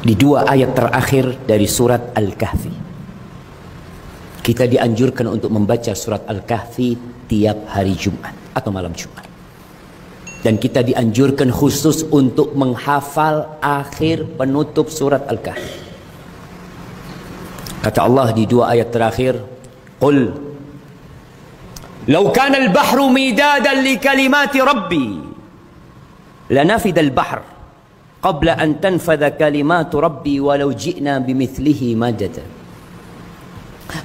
Di dua ayat terakhir dari surat Al-Kahfi, kita dianjurkan untuk membaca surat Al-Kahfi tiap hari Jumat atau malam Jumat. Dan kita dianjurkan khusus untuk menghafal akhir penutup surat Al-Kahfi. Kata Allah di dua ayat terakhir, Qul law kana al-bahru midadan li kalimati rabbi lanafida al-bahr qabla an tanfadha kalimatu rabbi walau ji'na bimithlihi madada.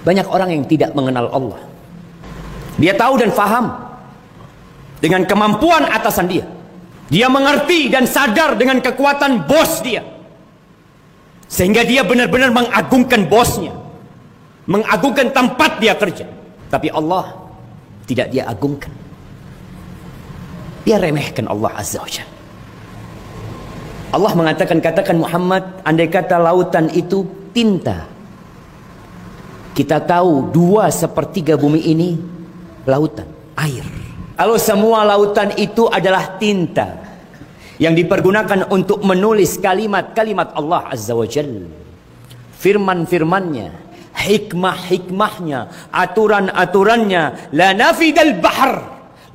Banyak orang yang tidak mengenal Allah. Dia tahu dan faham dengan kemampuan atasan dia. Dia mengerti dan sadar dengan kekuatan bos dia, sehingga dia benar-benar mengagungkan bosnya, mengagungkan tempat dia kerja. Tapi Allah tidak dia agungkan. Dia remehkan Allah Azza wa Jalla. Allah mengatakan, katakan Muhammad, andai kata lautan itu tinta. Kita tahu 2/3 bumi ini lautan, air. Kalau semua lautan itu adalah tinta yang dipergunakan untuk menulis kalimat-kalimat Allah Azza wa Jalla, firman-firmannya, hikmah-hikmahnya, aturan-aturannya, la nafidal bahr,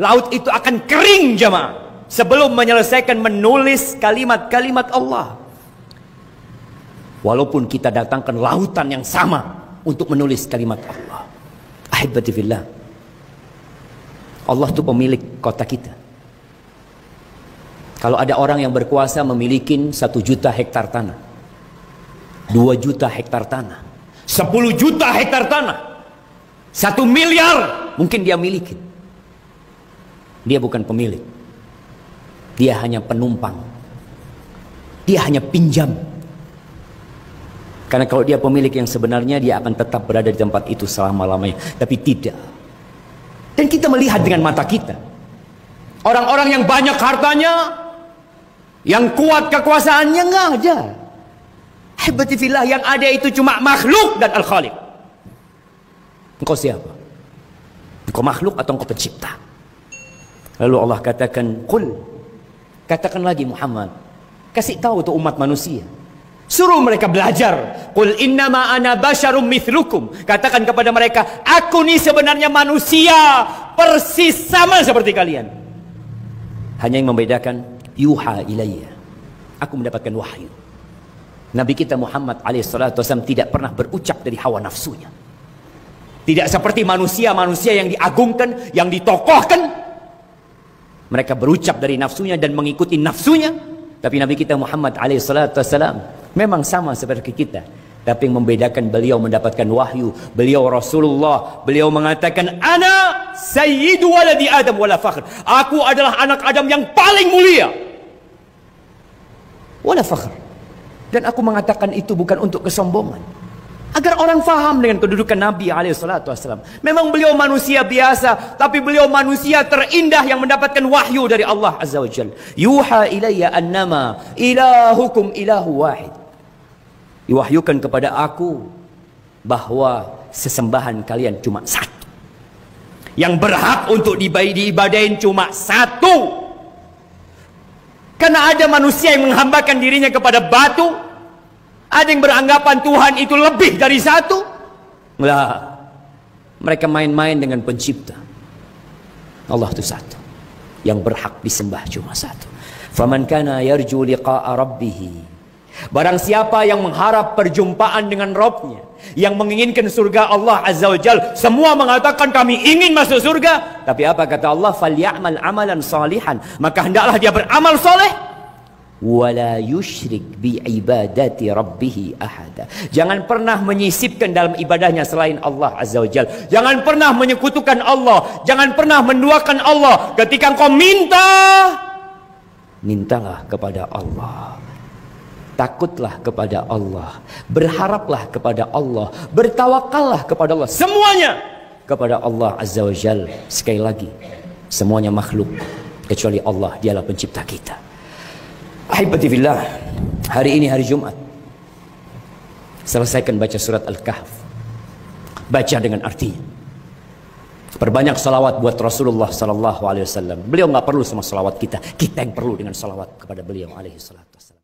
laut itu akan kering jemaah sebelum menyelesaikan menulis kalimat-kalimat Allah. Walaupun kita datangkan lautan yang sama untuk menulis kalimat Allah. Ahibati fillah, Allah itu pemilik kota kita. Kalau ada orang yang berkuasa memiliki 1 juta hektar tanah, 2 juta hektar tanah, 10 juta hektar tanah, 1 miliar mungkin dia miliki. Dia bukan pemilik. Dia hanya penumpang. Dia hanya pinjam. Karena kalau dia pemilik yang sebenarnya, dia akan tetap berada di tempat itu selama-lamanya. Tapi tidak. Dan kita melihat dengan mata kita, orang-orang yang banyak hartanya, yang kuat kekuasaannya, nggak ada. Hebati fillah, yang ada itu cuma makhluk dan Al-Khaliq. Engkau siapa? Engkau makhluk atau engkau pencipta? Lalu Allah katakan, Qul, katakan lagi Muhammad, kasih tahu tuh umat manusia, suruh mereka belajar. Qul innama ana basyarum mithlukum, katakan kepada mereka, aku nih sebenarnya manusia persis sama seperti kalian. Hanya yang membedakan, yuha ilayya, aku mendapatkan wahyu. Nabi kita Muhammad alaihissalam tidak pernah berucap dari hawa nafsunya. Tidak seperti manusia-manusia yang diagungkan, yang ditokohkan. Mereka berucap dari nafsunya dan mengikuti nafsunya. Tapi Nabi kita Muhammad alaihissalam memang sama seperti kita. Tapi yang membedakan, beliau mendapatkan wahyu. Beliau Rasulullah. Beliau mengatakan, Ana sayyidu waladi Adam wala fakhr. Aku adalah anak Adam yang paling mulia. Wala fakhr. Dan aku mengatakan itu bukan untuk kesombongan, agar orang faham dengan kedudukan Nabi alaihissalam. Memang beliau manusia biasa, tapi beliau manusia terindah yang mendapatkan wahyu dari Allah Azza wa Jalla. Yuha ilayya annama ilahukum ilahu wahid. Diwahyukan kepada aku bahwa sesembahan kalian cuma satu. Yang berhak untuk diibadahin cuma satu. Karena ada manusia yang menghambakan dirinya kepada batu. Ada yang beranggapan Tuhan itu lebih dari satu. Lah, mereka main-main dengan pencipta. Allah itu satu. Yang berhak disembah cuma satu. Faman kana yarju liqa'a rabbih. Barang siapa yang mengharap perjumpaan dengan Rabbnya, yang menginginkan surga Allah Azza wa Jalla. Semua mengatakan kami ingin masuk surga. Tapi apa kata Allah? Falyamal amalan salihan. Maka hendaklah dia beramal soleh. Wala yusyrik bi ibadati rabbih ahada. Jangan pernah menyisipkan dalam ibadahnya selain Allah Azza wa Jalla. Jangan pernah menyekutukan Allah. Jangan pernah menduakan Allah. Ketika engkau minta, mintalah kepada Allah. Takutlah kepada Allah. Berharaplah kepada Allah. Bertawakallah kepada Allah. Semuanya kepada Allah Azza wa Jalla. Sekali lagi, semuanya makhluk kecuali Allah. Dialah pencipta kita. Ahibati fillah, hari ini hari Jumat. Selesaikan baca surat Al-Kahf. Baca dengan artinya. Perbanyak salawat buat Rasulullah sallallahu alaihi wasallam. Beliau nggak perlu sama salawat kita. Kita yang perlu dengan salawat kepada beliau alaihi salatu wasallam.